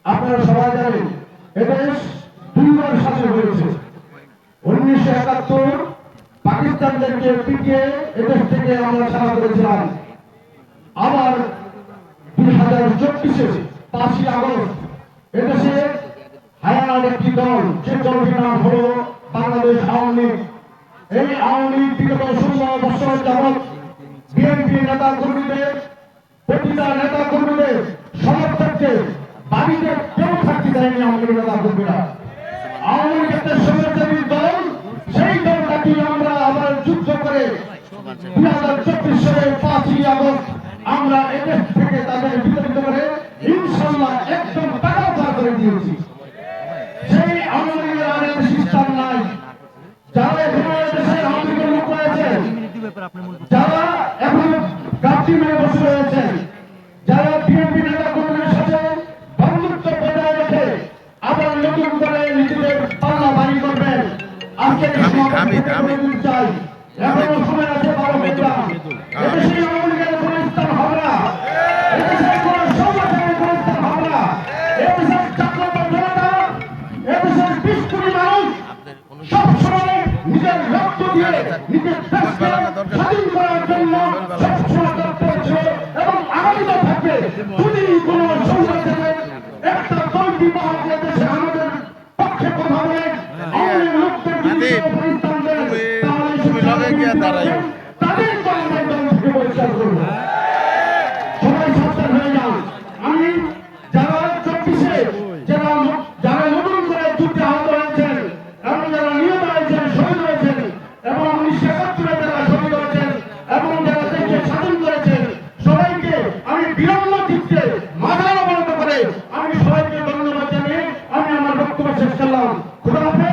আপনারা সবাই জানেন এদেশ দুইবার শাসন হয়েছে। 1971 পাকিস্তানদেরকে পিটিয়ে এদেশ থেকে আমরা ছাড়া করেছিলাম। আবার 2024 5ই আগস্ট এদেশে হায়ানার একটি দল, যে দলটির নাম হলো বাংলাদেশ আওয়ামী লীগ। এই আওয়ামী লীগ বিগত 16 বছর যাবৎ বিএনপি নেতা কর্মীদের, প্রতিটা নেতা কর্মীদের, সমর্থকদের বাড়িতে কেউ থাকতে দেয়নি। আওয়ামী লীগ নেতা কর্মীরা আওয়ামী লীগ একটা সমাজসেবী দল, সেই দলটাকে আমরা আবার যুদ্ধ করে 2024 সালের 5ই আগস্ট আমরা এদেশ থেকে তাদের বিতাড়িত করে ইনশাআল্লাহ একদম টাকা পার করে দিয়েছি। সেই আওয়ামী লীগের আর সিস্টেম নাই। যারা এখনো দেশে আওয়ামী লীগের লোক রয়েছেন, যারা এখন গাছটি মেরে বসে রয়েছেন, যারা বিএনপি নেতা কর্মীদের সাথে বন্ধুত্ব বজায় রেখে আবার নতুন করে নিজেদের পাল্লা বাড়ি করবেন, আজকে চাই এখনো সময় আছে 12 ঘন্টা। এদেশে আওয়ামী লীগের কোনো স্থান হবে না, এদেশে কোনো সংগঠনের কোনো স্থান হবে না। এদেশের জাগ্রত জনতা, এদেশের 20 কোটি মানুষ সবসময় নিজের রক্ত দিয়ে নিজের দেশকে স্বাধীন করার জন্য সবসময় তৎপর ছিল এবং আগামীতে থাকবে। যদি কোনো সংগঠনের একটা দলটি মহাজের দেশে আমাদের পক্ষে কথা বলে আওয়ামী লোকদের বিরুদ্ধে প্রতিষ্ঠান দেন, তাহলে তাদের দলের দল থেকে পরিষ্কার করবো। সবাই সাবধান হয়ে যান। আমি যারা 24-এ যারা নতুন করে যুদ্ধে আহত হয়েছেন এবং যারা নিহত হয়েছেন, শহীদ হয়েছেন এবং 1971 যারা শহীদ হয়েছেন এবং যারা দেশকে স্বাধীন করেছেন, সবাইকে আমি বিনম্র চিত্তে মাথার অবনত করে আমি সবাইকে ধন্যবাদ জানিয়ে আমি আমার বক্তব্য শেষ করলাম। খুদা হাফেজ।